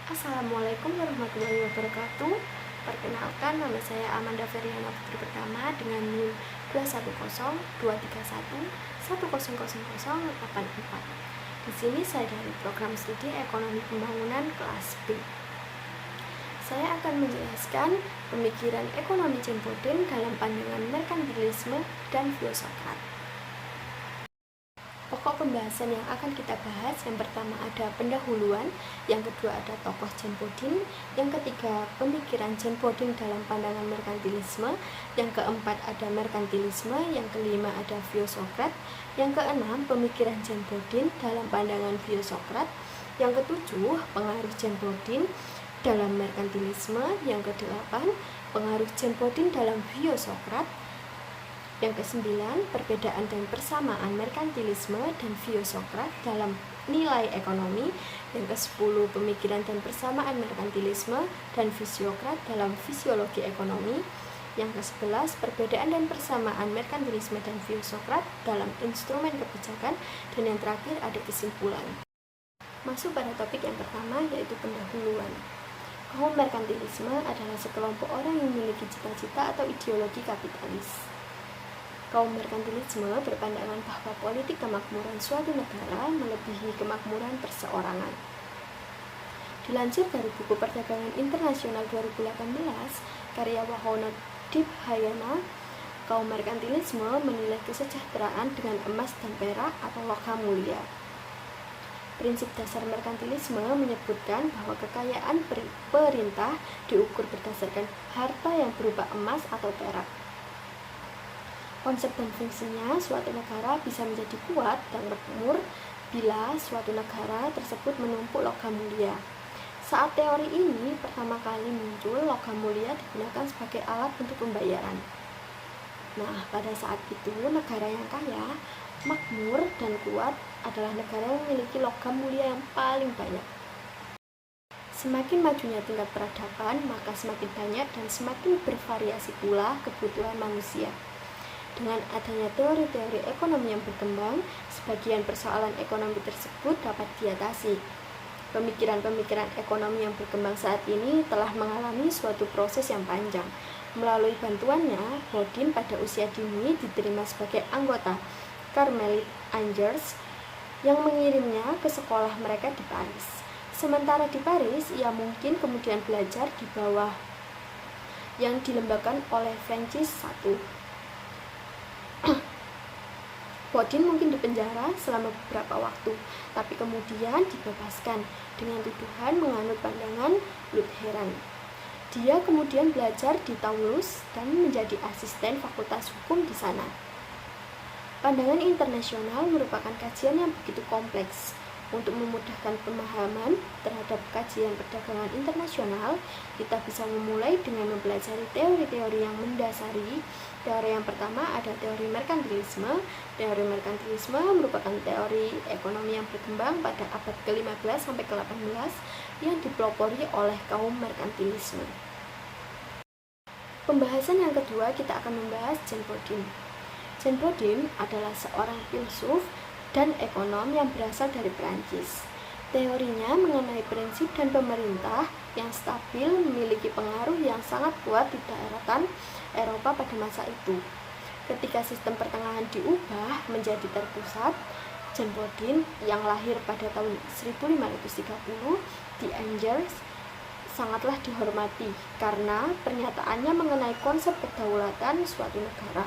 Assalamualaikum warahmatullahi wabarakatuh. Perkenalkan, nama saya Amanda Feriana Putri Pertama dengan NIM 2102311000084. Di sini saya dari program studi Ekonomi Pembangunan kelas B. Saya akan menjelaskan pemikiran ekonomi John Bodin dalam pandangan merkantilisme dan filsafat. Pokok pembahasan yang akan kita bahas, yang pertama ada pendahuluan, yang kedua ada tokoh John Bodin, yang ketiga pemikiran John Bodin dalam pandangan merkantilisme, yang keempat ada merkantilisme, yang kelima ada filsafat, yang keenam pemikiran John Bodin dalam pandangan filsafat, yang ketujuh pengaruh John Bodin dalam merkantilisme, yang kedelapan pengaruh John Bodin dalam filsafat, yang kesembilan, perbedaan dan persamaan merkantilisme dan filsafat dalam nilai ekonomi. Yang kesepuluh, pemikiran dan persamaan merkantilisme dan filsafat dalam fisiologi ekonomi. Yang kesebelas, perbedaan dan persamaan merkantilisme dan filsafat dalam instrumen kebijakan. Dan yang terakhir ada kesimpulan. Masuk pada topik yang pertama, yaitu pendahuluan. Kaum merkantilisme adalah sekelompok orang yang memiliki cita-cita atau ideologi kapitalis. Kaum merkantilisme berpandangan bahwa politik kemakmuran suatu negara melebihi kemakmuran perseorangan. Dilansir dari buku Perdagangan Internasional 2018, karya Wahono Dibhayana, kaum merkantilisme menilai kesejahteraan dengan emas dan perak atau logam mulia. Prinsip dasar merkantilisme menyebutkan bahwa kekayaan perintah diukur berdasarkan harta yang berupa emas atau perak. Konsep dan fungsinya suatu negara bisa menjadi kuat dan makmur bila suatu negara tersebut menumpuk logam mulia. Saat teori ini pertama kali muncul, logam mulia digunakan sebagai alat untuk pembayaran. Nah, pada saat itu negara yang kaya, makmur, dan kuat adalah negara yang memiliki logam mulia yang paling banyak. Semakin majunya tingkat peradaban, maka semakin banyak dan semakin bervariasi pula kebutuhan manusia. Dengan adanya teori-teori ekonomi yang berkembang, sebagian persoalan ekonomi tersebut dapat diatasi. Pemikiran-pemikiran ekonomi yang berkembang saat ini telah mengalami suatu proses yang panjang. Melalui bantuannya, Bodin pada usia dini diterima sebagai anggota Carmelite Angels yang mengirimnya ke sekolah mereka di Paris. Sementara di Paris, ia mungkin kemudian belajar di bawah yang dilembagakan oleh Francis I. Bodin mungkin dipenjara selama beberapa waktu, tapi kemudian dibebaskan dengan tuduhan menganut pandangan Lutheran. Dia kemudian belajar di Toulouse dan menjadi asisten fakultas hukum di sana. Pandangan internasional merupakan kajian yang begitu kompleks. Untuk memudahkan pemahaman terhadap kajian perdagangan internasional, kita bisa memulai dengan mempelajari teori-teori yang mendasari. Teori yang pertama ada teori merkantilisme. Teori merkantilisme merupakan teori ekonomi yang berkembang pada abad ke-15 sampai ke-18 yang dipelopori oleh kaum merkantilisme. Pembahasan yang kedua, kita akan membahas John Bodin. John Bodin adalah seorang filsuf dan ekonom yang berasal dari Perancis. Teorinya mengenai prinsip dan pemerintah yang stabil memiliki pengaruh yang sangat kuat di daratan Eropa pada masa itu. Ketika sistem pertengahan diubah menjadi terpusat, John Bodin yang lahir pada tahun 1530 di Angers sangatlah dihormati karena pernyataannya mengenai konsep kedaulatan suatu negara.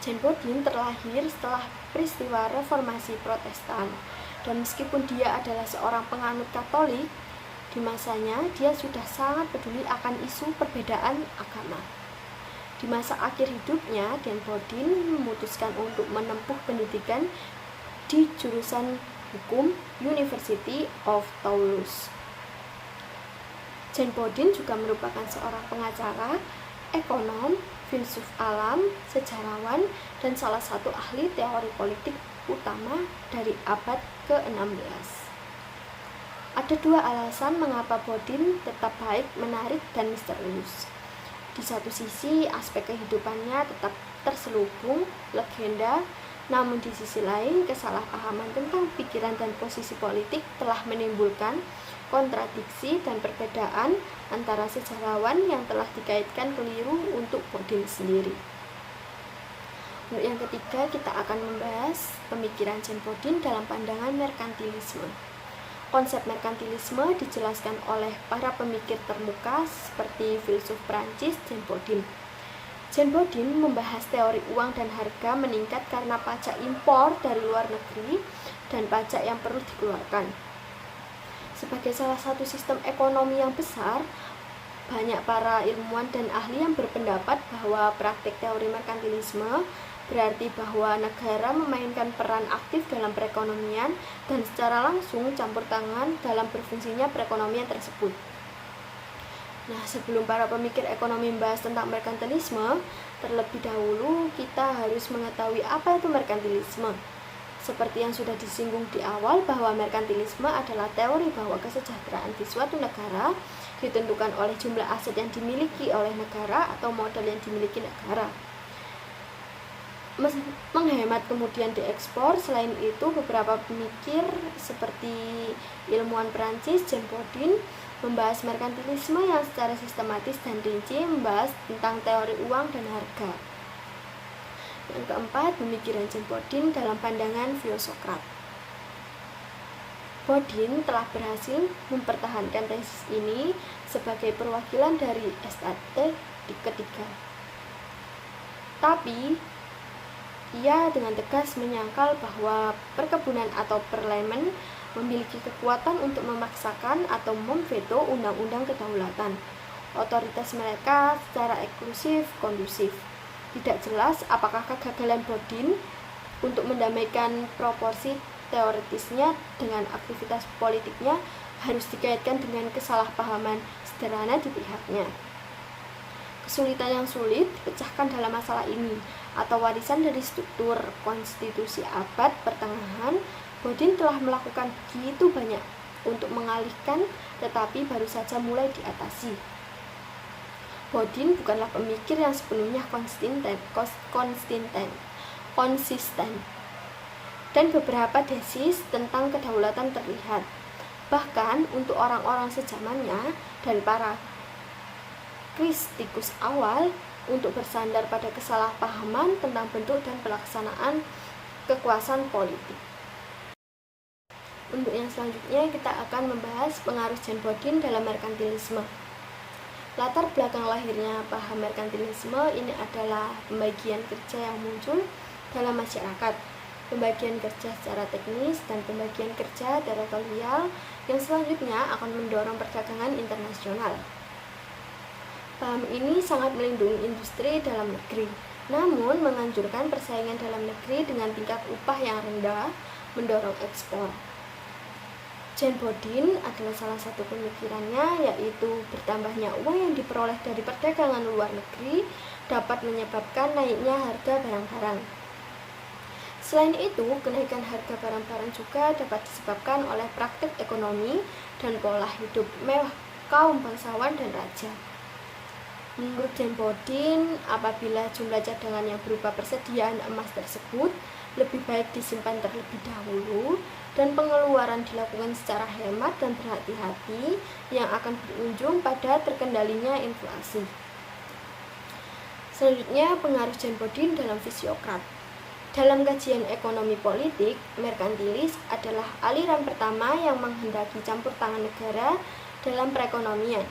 John Bodin terlahir setelah peristiwa reformasi Protestan, dan meskipun dia adalah seorang penganut Katolik, di masanya dia sudah sangat peduli akan isu perbedaan agama. Di masa akhir hidupnya, John Bodin memutuskan untuk menempuh pendidikan di jurusan hukum University of Toulouse. John Bodin juga merupakan seorang pengacara, ekonom, filsuf alam, sejarawan, dan salah satu ahli teori politik utama dari abad ke-16. Ada dua alasan mengapa Bodin tetap baik, menarik, dan misterius. Di satu sisi, aspek kehidupannya tetap terselubung legenda, namun di sisi lain, kesalahpahaman tentang pikiran dan posisi politik telah menimbulkan kontradiksi dan perbedaan antara sejarawan yang telah dikaitkan keliru untuk Bodin sendiri. Untuk yang ketiga, kita akan membahas pemikiran Jean Bodin dalam pandangan merkantilisme. Konsep merkantilisme dijelaskan oleh para pemikir termuka seperti filsuf Prancis Jean Bodin. Jean Bodin membahas teori uang dan harga meningkat karena pajak impor dari luar negeri dan pajak yang perlu dikeluarkan. Sebagai salah satu sistem ekonomi yang besar, banyak para ilmuwan dan ahli yang berpendapat bahwa praktik teori merkantilisme berarti bahwa negara memainkan peran aktif dalam perekonomian dan secara langsung campur tangan dalam berfungsinya perekonomian tersebut. Nah, sebelum para pemikir ekonomi membahas tentang merkantilisme, terlebih dahulu kita harus mengetahui apa itu merkantilisme. Seperti yang sudah disinggung di awal bahwa merkantilisme adalah teori bahwa kesejahteraan di suatu negara ditentukan oleh jumlah aset yang dimiliki oleh negara atau modal yang dimiliki negara. Menghemat kemudian diekspor. Selain itu, beberapa pemikir seperti ilmuwan Prancis Jean Bodin membahas merkantilisme yang secara sistematis dan rinci membahas tentang teori uang dan harga. Yang keempat, pemikiran Jean Bodin dalam pandangan filosofat. Bodin telah berhasil mempertahankan tesis ini sebagai perwakilan dari estetik ketiga. Tapi, ia dengan tegas menyangkal bahwa perkebunan atau parlemen memiliki kekuatan untuk memaksakan atau memveto undang-undang kedaulatan. Otoritas mereka secara eksklusif kondusif. Tidak jelas apakah kegagalan Bodin untuk mendamaikan proporsi teoritisnya dengan aktivitas politiknya harus dikaitkan dengan kesalahpahaman sederhana di pihaknya. Kesulitan yang sulit dipecahkan dalam masalah ini atau warisan dari struktur konstitusi abad pertengahan, Bodin telah melakukan begitu banyak untuk mengalihkan, tetapi baru saja mulai diatasi. Bodin bukanlah pemikir yang sepenuhnya konsisten, dan beberapa tesis tentang kedaulatan terlihat. Bahkan untuk orang-orang sejamannya dan para kritikus awal untuk bersandar pada kesalahpahaman tentang bentuk dan pelaksanaan kekuasaan politik. Untuk yang selanjutnya kita akan membahas pengaruh Jean Bodin dalam merkantilisme. Latar belakang lahirnya paham merkantilisme ini adalah pembagian kerja yang muncul dalam masyarakat, pembagian kerja secara teknis dan pembagian kerja teritorial yang selanjutnya akan mendorong perdagangan internasional. Paham ini sangat melindungi industri dalam negeri, namun menganjurkan persaingan dalam negeri dengan tingkat upah yang rendah, mendorong ekspor. Jean Bodin adalah salah satu pemikirannya, yaitu bertambahnya uang yang diperoleh dari perdagangan luar negeri dapat menyebabkan naiknya harga barang-barang. Selain itu, kenaikan harga barang-barang juga dapat disebabkan oleh praktik ekonomi dan pola hidup mewah kaum bangsawan dan raja. Menurut Jean Bodin, apabila jumlah cadangan yang berupa persediaan emas tersebut lebih baik disimpan terlebih dahulu dan pengeluaran dilakukan secara hemat dan berhati-hati yang akan berujung pada terkendalinya inflasi. Selanjutnya, pengaruh Jean Bodin dalam fisiokrat. Dalam kajian ekonomi politik, merkantilis adalah aliran pertama yang menghendaki campur tangan negara dalam perekonomian.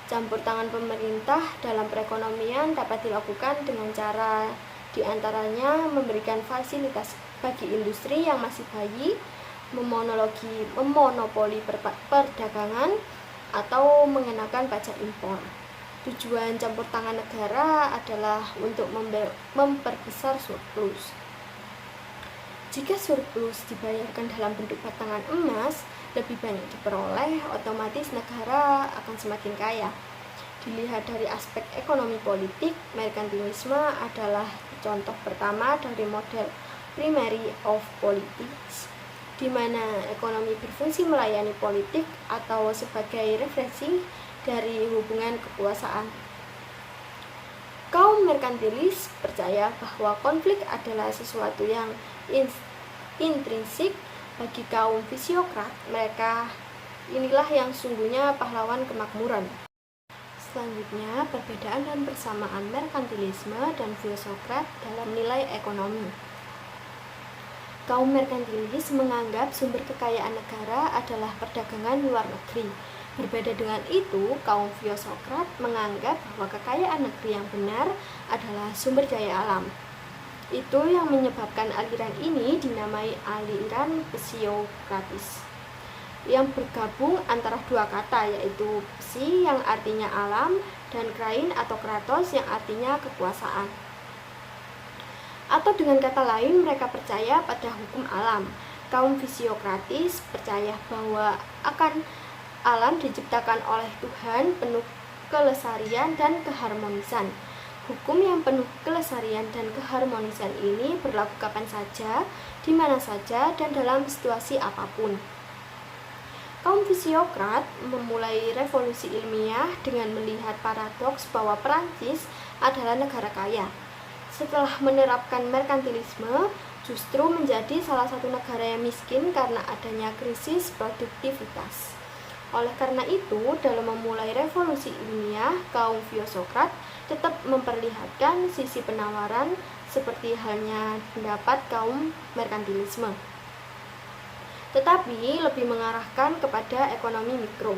Campur tangan pemerintah dalam perekonomian dapat dilakukan dengan cara diantaranya memberikan fasilitas bagi industri yang masih bayi, memonopoli perdagangan, atau mengenakan pajak impor. Tujuan campur tangan negara adalah untuk memperbesar surplus. Jika surplus dibayarkan dalam bentuk batangan emas, lebih banyak diperoleh, otomatis negara akan semakin kaya. Dilihat dari aspek ekonomi politik, merkantilisme adalah contoh pertama dari model primary of politics, di mana ekonomi berfungsi melayani politik atau sebagai referensi dari hubungan kekuasaan. Kaum merkantilis percaya bahwa konflik adalah sesuatu yang intrinsik bagi kaum fisiokrat. Mereka Inilah yang sungguhnya pahlawan kemakmuran. Selanjutnya, perbedaan dan persamaan merkantilisme dan filsokrat dalam nilai ekonomi. Kaum merkantilis menganggap sumber kekayaan negara adalah perdagangan luar negeri. Berbeda dengan itu, kaum filsokrat menganggap bahwa kekayaan negeri yang benar adalah sumber daya alam. Itu yang menyebabkan aliran ini dinamai aliran psiokratis, yang bergabung antara dua kata, yaitu psi yang artinya alam dan krain atau kratos yang artinya kekuasaan. Atau dengan kata lain, mereka percaya pada hukum alam. Kaum fisiokratis percaya bahwa akan alam diciptakan oleh Tuhan penuh kelestarian dan keharmonisan. Hukum yang penuh kelestarian dan keharmonisan ini berlaku kapan saja, di mana saja, dan dalam situasi apapun. Kaum fisiokrat memulai revolusi ilmiah dengan melihat paradoks bahwa Perancis adalah negara kaya. Setelah menerapkan merkantilisme, justru menjadi salah satu negara yang miskin karena adanya krisis produktivitas. Oleh karena itu, dalam memulai revolusi ilmiah, kaum filsokrat tetap memperlihatkan sisi penawaran seperti halnya pendapat kaum merkantilisme, tetapi lebih mengarahkan kepada ekonomi mikro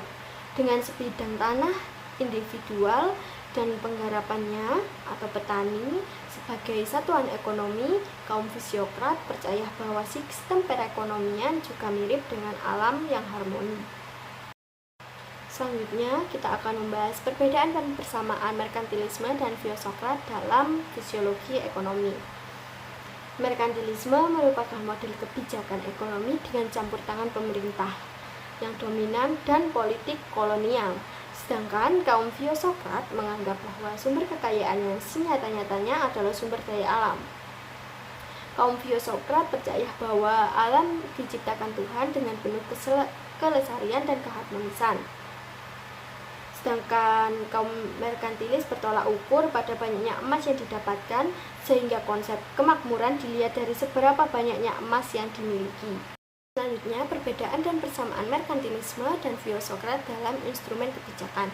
dengan sebidang tanah individual dan penggarapannya atau petani sebagai satuan ekonomi. Kaum fisiokrat percaya bahwa sistem perekonomian juga mirip dengan alam yang harmoni. Selanjutnya kita akan membahas perbedaan dan persamaan merkantilisme dan filsokrat dalam fisiologi ekonomi. Merkantilisme merupakan model kebijakan ekonomi dengan campur tangan pemerintah yang dominan dan politik kolonial. Sedangkan kaum filsokrat menganggap bahwa sumber kekayaan yang senyata-nyatanya adalah sumber daya alam. Kaum filsokrat percaya bahwa alam diciptakan Tuhan dengan penuh kelestarian dan keharmonisan. Sedangkan kaum merkantilis bertolak ukur pada banyaknya emas yang didapatkan, sehingga konsep kemakmuran dilihat dari seberapa banyaknya emas yang dimiliki. Selanjutnya, perbedaan dan persamaan merkantilisme dan filsokrat dalam instrumen kebijakan.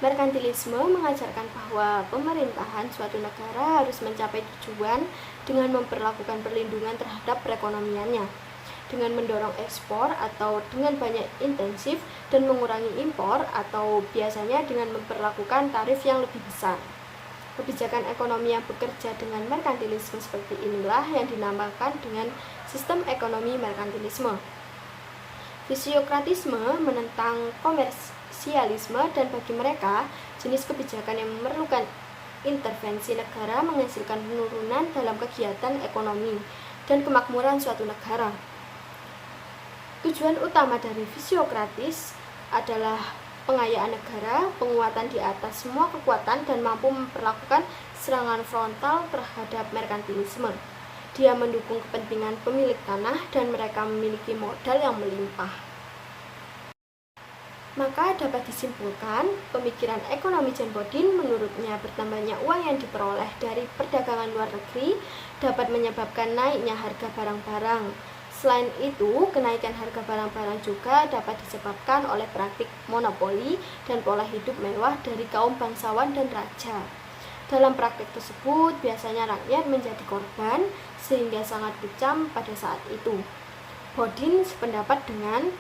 Merkantilisme mengajarkan bahwa pemerintahan suatu negara harus mencapai tujuan dengan memperlakukan perlindungan terhadap perekonomiannya, dengan mendorong ekspor atau dengan banyak intensif dan mengurangi impor, atau biasanya dengan memperlakukan tarif yang lebih besar. Kebijakan ekonomi yang bekerja dengan merkantilisme seperti inilah yang dinamakan dengan sistem ekonomi merkantilisme. Fisiokratisme menentang komersialisme, dan bagi mereka jenis kebijakan yang memerlukan intervensi negara menghasilkan penurunan dalam kegiatan ekonomi dan kemakmuran suatu negara. Tujuan utama dari fisiokratis adalah pengayaan negara, penguatan di atas semua kekuatan, dan mampu memperlakukan serangan frontal terhadap merkantilisme. Dia mendukung kepentingan pemilik tanah dan mereka memiliki modal yang melimpah. Maka dapat disimpulkan, pemikiran ekonomi John Bodin menurutnya bertambahnya uang yang diperoleh dari perdagangan luar negeri dapat menyebabkan naiknya harga barang-barang. Selain itu, kenaikan harga barang-barang juga dapat disebabkan oleh praktik monopoli dan pola hidup mewah dari kaum bangsawan dan raja. Dalam praktik tersebut, biasanya rakyat menjadi korban sehingga sangat kejam pada saat itu. Bodin sependapat dengan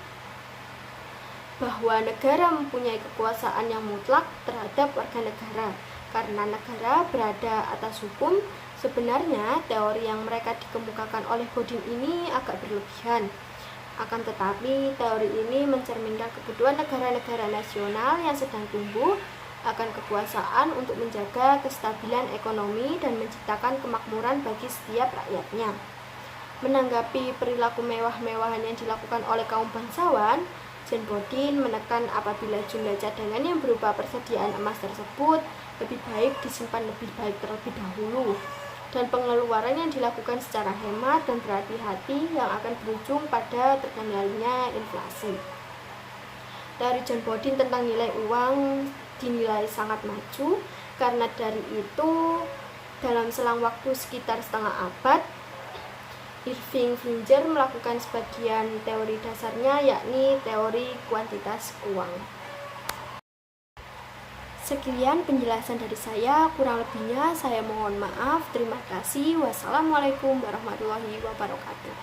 bahwa negara mempunyai kekuasaan yang mutlak terhadap warga negara. Karena negara berada atas hukum, sebenarnya teori yang mereka dikemukakan oleh Bodin ini agak berlebihan. Akan tetapi, teori ini mencerminkan kebutuhan negara-negara nasional yang sedang tumbuh akan kekuasaan untuk menjaga kestabilan ekonomi dan menciptakan kemakmuran bagi setiap rakyatnya. Menanggapi perilaku mewah-mewahan yang dilakukan oleh kaum bangsawan, John Bodin menekan apabila jumlah cadangan yang berupa persediaan emas tersebut lebih baik disimpan lebih baik terlebih dahulu, dan pengeluaran yang dilakukan secara hemat dan berhati-hati yang akan berujung pada terkendalinya inflasi. Dari John Bodin tentang nilai uang dinilai sangat maju, karena dari itu dalam selang waktu sekitar setengah abad Irving Fringer melakukan sebagian teori dasarnya, yakni teori kuantitas uang. Sekian penjelasan dari saya, kurang lebihnya saya mohon maaf. Terima kasih. Wassalamualaikum warahmatullahi wabarakatuh.